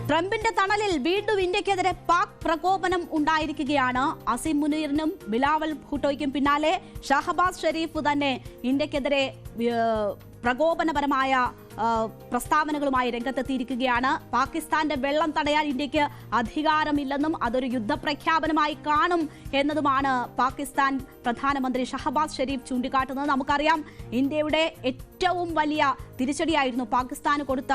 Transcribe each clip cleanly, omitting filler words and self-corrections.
ട്രംപിന്റെ തണലിൽ വീണ്ടും ഇന്ത്യക്കെതിരെ പാക് പ്രകോപനം ഉണ്ടായിരിക്കുകയാണ്. അസീം മുനീറിനും ബിലാവൽ ഭൂട്ടോയ്ക്കും പിന്നാലെ ഷഹബാസ് ഷെരീഫ് തന്നെ ഇന്ത്യക്കെതിരെ പ്രകോപനപരമായ പ്രസ്താവനകളുമായി രംഗത്തെത്തിയിരിക്കുകയാണ്. പാകിസ്ഥാന്റെ വെള്ളം തടയാൻ ഇന്ത്യക്ക് അധികാരമില്ലെന്നും അതൊരു യുദ്ധപ്രഖ്യാപനമായി കാണും എന്നതുമാണ് പാകിസ്ഥാൻ പ്രധാനമന്ത്രി ഷഹബാസ് ഷെരീഫ് ചൂണ്ടിക്കാട്ടുന്നത്. നമുക്കറിയാം, ഇന്ത്യയുടെ ഏറ്റവും വലിയ തിരിച്ചടിയായിരുന്നു, പാകിസ്ഥാന് കൊടുത്ത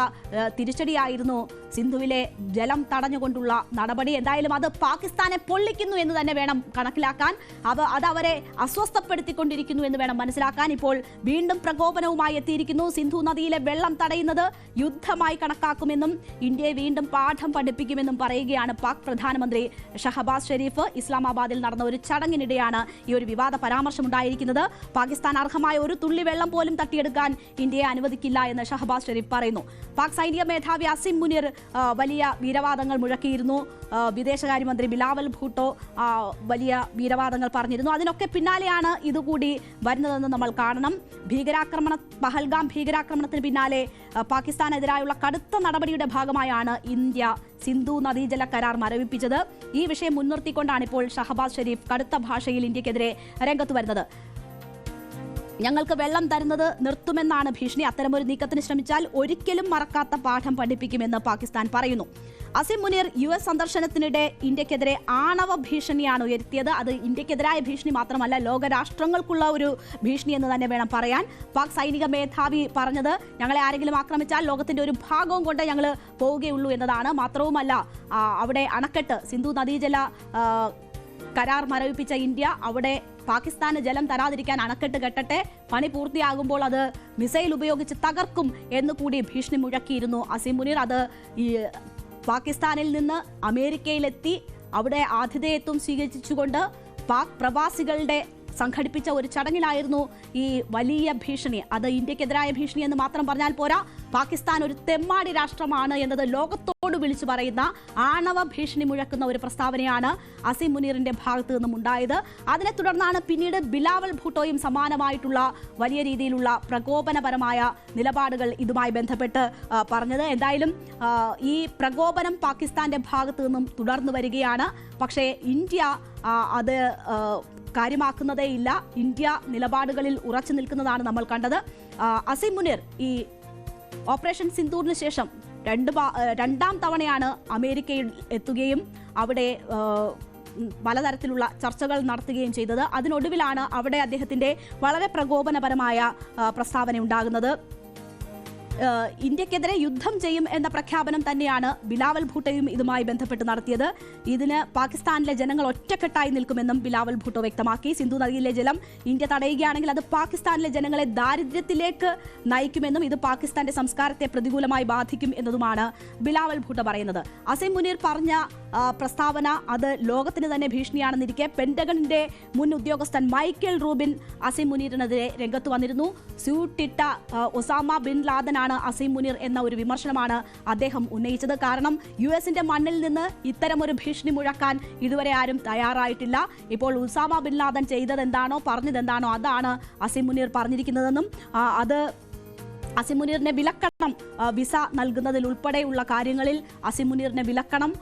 തിരിച്ചടിയായിരുന്നു സിന്ധുവിലെ ജലം തടഞ്ഞുകൊണ്ടുള്ള നടപടി. എന്തായാലും അത് പാകിസ്ഥാനെ പൊള്ളിക്കുന്നു എന്ന് തന്നെ വേണം കണക്കിലാക്കാൻ. അത് അവരെ അസ്വസ്ഥപ്പെടുത്തിക്കൊണ്ടിരിക്കുന്നു എന്ന് വേണം മനസ്സിലാക്കാൻ. ഇപ്പോൾ വീണ്ടും പ്രകോപനവുമായി എത്തിയിരിക്കുന്നു. സിന്ധു നദിയിലെ വെള്ളം തടയുന്നത് യുദ്ധമായി കണക്കാക്കുമെന്നും ഇന്ത്യയെ വീണ്ടും പാഠം പഠിപ്പിക്കുമെന്നും പറയുകയാണ് പാക് പ്രധാനമന്ത്രി ഷഹബാസ് ഷെരീഫ്. ഇസ്ലാമാബാദിൽ നടന്ന ഒരു ചടങ്ങിനിടെയാണ് ഈ ഒരു വിവാദ പരാമർശം ഉണ്ടായിരിക്കുന്നത്. പാകിസ്ഥാൻ അർഹമായ ഒരു തുള്ളി വെള്ളം പോലും തട്ടിയെടുക്കാൻ ഇന്ത്യയെ അനുവദിക്കില്ല എന്ന് ഷഹബാസ് ഷെരീഫ് പറയുന്നു. പാക് സൈനിക മേധാവി അസീം മുനീർ വലിയ വീരവാദങ്ങൾ മുഴക്കിയിരുന്നു. വിദേശകാര്യമന്ത്രി ബിലാവൽ ഭൂട്ടോ വലിയ വീരവാദങ്ങൾ പറഞ്ഞിരുന്നു. അതിനൊക്കെ പിന്നാലെയാണ് ഇതുകൂടി വരുന്നതെന്ന് നമ്മൾ കാണണം. പഹൽഗാം ഭീകരാക്രമണത്തിന് പിന്നാലെ പാകിസ്ഥാനെതിരായുള്ള കടുത്ത നടപടിയുടെ ഭാഗമായാണ് ഇന്ത്യ സിന്ധു നദീജല കരാർ മരവിപ്പിച്ചത്. ഈ വിഷയം മുൻനിർത്തിക്കൊണ്ടാണ് ഇപ്പോൾ ഷഹബാസ് ഷെരീഫ് കടുത്ത ഭാഷയിൽ ഇന്ത്യക്കെതിരെ രംഗത്ത് വരുന്നത്. ഞങ്ങൾക്ക് വെള്ളം തരുന്നത് നിർത്തുമെന്നാണ് ഭീഷണി. അത്തരമൊരു നീക്കത്തിന് ശ്രമിച്ചാൽ ഒരിക്കലും മറക്കാത്ത പാഠം പഠിപ്പിക്കുമെന്ന് പാകിസ്ഥാൻ പറയുന്നു. അസീം മുനീർ US സന്ദർശനത്തിനിടെ ഇന്ത്യക്കെതിരെ ആണവ ഭീഷണിയാണ് ഉയർത്തിയത്. അത് ഇന്ത്യക്കെതിരായ ഭീഷണി മാത്രമല്ല, ലോകരാഷ്ട്രങ്ങൾക്കുള്ള ഒരു ഭീഷണി എന്ന് തന്നെ വേണം പറയാൻ. പാക് സൈനിക മേധാവി പറഞ്ഞത്, ഞങ്ങളെ ആരെങ്കിലും ആക്രമിച്ചാൽ ലോകത്തിന്റെ ഒരു ഭാഗവും കൊണ്ട് ഞങ്ങൾ പോവുകയുള്ളൂ എന്നതാണ്. മാത്രവുമല്ല, അവിടെ അണക്കെട്ട് സിന്ധു നദീജല കരാർ മരവിപ്പിച്ച ഇന്ത്യ അവിടെ പാകിസ്ഥാന് ജലം തരാതിരിക്കാൻ അണക്കെട്ട് കെട്ടട്ടെ, പണി പൂർത്തിയാകുമ്പോൾ അത് മിസൈൽ ഉപയോഗിച്ച് തകർക്കും എന്നുകൂടി ഭീഷണി മുഴക്കിയിരുന്നു അസീം മുനീർ. അത് ഈ പാകിസ്ഥാനിൽ നിന്ന് അമേരിക്കയിലെത്തി അവിടെ ആതിഥേയത്വം സ്വീകരിച്ചുകൊണ്ട് പാക് പ്രവാസികളുടെ സംഘടിപ്പിച്ച ഒരു ചടങ്ങിലായിരുന്നു ഈ വലിയ ഭീഷണി. അത് ഇന്ത്യക്കെതിരായ ഭീഷണി എന്ന് മാത്രം പറഞ്ഞാൽ പോരാ, പാകിസ്ഥാൻ ഒരു തെമ്മാടി രാഷ്ട്രമാണ് എന്നത് ലോകത്തോട് വിളിച്ചു പറയുന്ന ആണവ ഭീഷണി മുഴക്കുന്ന ഒരു പ്രസ്താവനയാണ് അസീം മുനീറിന്റെ ഭാഗത്തു നിന്നും ഉണ്ടായത്. അതിനെ തുടർന്നാണ് പിന്നീട് ബിലാവൽ ഭൂട്ടോയും സമാനമായിട്ടുള്ള വലിയ രീതിയിലുള്ള പ്രകോപനപരമായ നിലപാടുകൾ ഇതുമായി ബന്ധപ്പെട്ട് പറഞ്ഞത്. എന്തായാലും ഈ പ്രകോപനം പാകിസ്ഥാന്റെ ഭാഗത്തു നിന്നും തുടർന്നു വരികയാണ്. പക്ഷേ ഇന്ത്യ അത് കാര്യമാക്കുന്നതേയില്ല. ഇന്ത്യ നിലപാടുകളിൽ ഉറച്ചു നിൽക്കുന്നതാണ് നമ്മൾ കണ്ടത്. അസീം മുനീർ ഈ ഓപ്പറേഷൻ സിന്ദൂറിന് ശേഷം രണ്ടാം തവണയാണ് അമേരിക്കയിൽ എത്തുകയും അവിടെ പലതരത്തിലുള്ള ചർച്ചകൾ നടത്തുകയും ചെയ്തത്. അതിനൊടുവിലാണ് അവിടെ അദ്ദേഹത്തിന്റെ വളരെ പ്രകോപനപരമായ പ്രസ്താവന ഉണ്ടാകുന്നത്. ഇന്ത്യക്കെതിരെ യുദ്ധം ചെയ്യും എന്ന പ്രഖ്യാപനം തന്നെയാണ് ബിലാവൽ ഭൂട്ടോയും ഇതുമായി ബന്ധപ്പെട്ട് നടത്തിയത്. ഇതിന് പാകിസ്ഥാനിലെ ജനങ്ങൾ ഒറ്റക്കെട്ടായി നിൽക്കുമെന്നും ബിലാവൽ ഭൂട്ടോ വ്യക്തമാക്കി. സിന്ധു നദിയിലെ ജലം ഇന്ത്യ തടയുകയാണെങ്കിൽ അത് പാകിസ്ഥാനിലെ ജനങ്ങളെ ദാരിദ്ര്യത്തിലേക്ക് നയിക്കുമെന്നും ഇത് പാകിസ്ഥാന്റെ സംസ്കാരത്തെ പ്രതികൂലമായി ബാധിക്കും എന്നതുമാണ് ബിലാവൽ ഭൂട്ടോ പറയുന്നത്. അസീം മുനീർ പറഞ്ഞ പ്രസ്താവന അത് ലോകത്തിന് തന്നെ ഭീഷണിയാണെന്നിരിക്കെ പെന്റഗണിന്റെ മുൻ ഉദ്യോഗസ്ഥൻ മൈക്കൽ റൂബിൻ അസീം മുനീറിനെതിരെ രംഗത്ത് വന്നിരുന്നു. സ്യൂട്ടിട്ട ഒസാമ ബിൻ ലാദനാണ് അസീം മുനീർ എന്ന ഒരു വിമർശനമാണ് അദ്ദേഹം ഉന്നയിച്ചത്. കാരണം US-ന്റെ മണ്ണിൽ നിന്ന് ഇത്തരമൊരു ഭീഷണി മുഴക്കാൻ ഇതുവരെ ആരും തയ്യാറായിട്ടില്ല. ഇപ്പോൾ ഉസാമ ബിൻ ലാദൻ ചെയ്തതെന്താണോ പറഞ്ഞതെന്താണോ അതാണ് അസീം മുനീർ പറഞ്ഞിരിക്കുന്നതെന്നും അത് അസീം മുനീറിനെ വിലക്കണം, വിസ നൽകുന്നതിൽ ഉൾപ്പെടെയുള്ള കാര്യങ്ങളിൽ അസീം മുനീറിനെ വിലക്കണം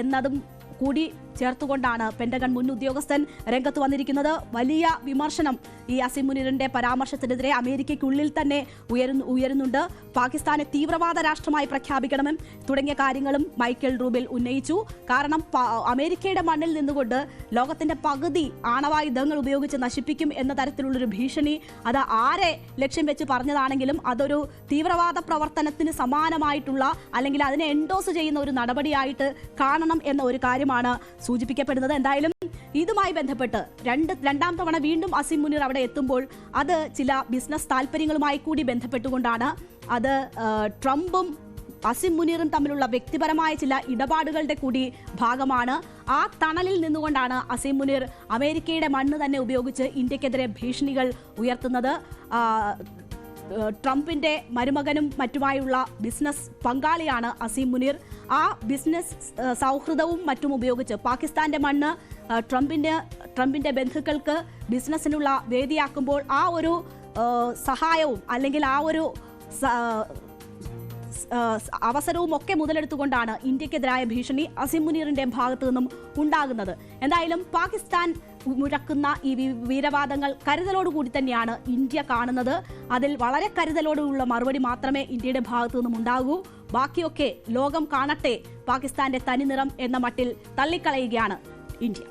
എന്നതും കൂടി ചേർത്തുകൊണ്ടാണ് പെന്റഗൺ മുൻ ഉദ്യോഗസ്ഥൻ രംഗത്ത് വന്നിരിക്കുന്നത്. വലിയ വിമർശനം ഈ അസീം മുനീറിന്റെ പരാമർശത്തിനെതിരെ അമേരിക്കയ്ക്കുള്ളിൽ തന്നെ ഉയരുന്നുണ്ട്. പാകിസ്ഥാനെ തീവ്രവാദ രാഷ്ട്രമായി പ്രഖ്യാപിക്കണമെന്നും തുടങ്ങിയ കാര്യങ്ങളും മൈക്കൽ റൂബിൽ ഉന്നയിച്ചു. കാരണം അമേരിക്കയുടെ മണ്ണിൽ നിന്നുകൊണ്ട് ലോകത്തിന്റെ പകുതി ആണവായുധങ്ങൾ ഉപയോഗിച്ച് നശിപ്പിക്കും എന്ന തരത്തിലുള്ളൊരു ഭീഷണി അത് ആരെ ലക്ഷ്യം വെച്ച് പറഞ്ഞതാണെങ്കിലും അതൊരു തീവ്രവാദ പ്രവർത്തനത്തിന് സമാനമായിട്ടുള്ള അല്ലെങ്കിൽ അതിനെ എൻഡോസ് ചെയ്യുന്ന ഒരു നടപടിയായിട്ട് കാണണം എന്ന ഒരു കാര്യമാണ് സൂചിപ്പിക്കപ്പെടുന്നത്. എന്തായാലും ഇതുമായി ബന്ധപ്പെട്ട് രണ്ടാം തവണ വീണ്ടും അസീം മുനീർ അവിടെ എത്തുമ്പോൾ അത് ചില ബിസിനസ് താല്പര്യങ്ങളുമായി കൂടി ബന്ധപ്പെട്ടുകൊണ്ടാണ്. അത് ട്രംപും അസീം മുനീറും തമ്മിലുള്ള വ്യക്തിപരമായ ചില ഇടപാടുകളുടെ കൂടി ഭാഗമാണ്. ആ തണലിൽ നിന്നുകൊണ്ടാണ് അസീം മുനീർ അമേരിക്കയുടെ മണ്ണ് തന്നെ ഉപയോഗിച്ച് ഇന്ത്യക്കെതിരെ ഭീഷണികൾ ഉയർത്തുന്നത്. ട്രംപിന്റെ മരുമകനും മറ്റുമായുള്ള ബിസിനസ് പങ്കാളിയാണ് അസീം മുനീർ. ആ ബിസിനസ് സൗഹൃദവും മറ്റും ഉപയോഗിച്ച് പാകിസ്ഥാന്റെ മണ്ണ് ട്രംപിന്റെ ബന്ധുക്കൾക്ക് ബിസിനസ്സിനുള്ള വേദിയാക്കുമ്പോൾ ആ ഒരു സഹായവും അല്ലെങ്കിൽ ആ ഒരു അവസരവും ഒക്കെ മുതലെടുത്തുകൊണ്ടാണ് ഇന്ത്യക്കെതിരായ ഭീഷണി അസിം മുനീറിന്റെ ഭാഗത്തു നിന്നും ഉണ്ടാകുന്നത്. എന്തായാലും പാകിസ്ഥാൻ മുഴക്കുന്ന ഈ വീരവാദങ്ങൾ കരുതലോടുകൂടി തന്നെയാണ് ഇന്ത്യ കാണുന്നത്. അതിൽ വളരെ കരുതലോടുള്ള മറുപടി മാത്രമേ ഇന്ത്യയുടെ ഭാഗത്തു നിന്നും ഉണ്ടാകൂ. ബാക്കിയൊക്കെ ലോകം കാണട്ടെ, പാകിസ്ഥാന്റെ തനിനിറം എന്ന മട്ടിൽ തള്ളിക്കളയുകയാണ് ഇന്ത്യ.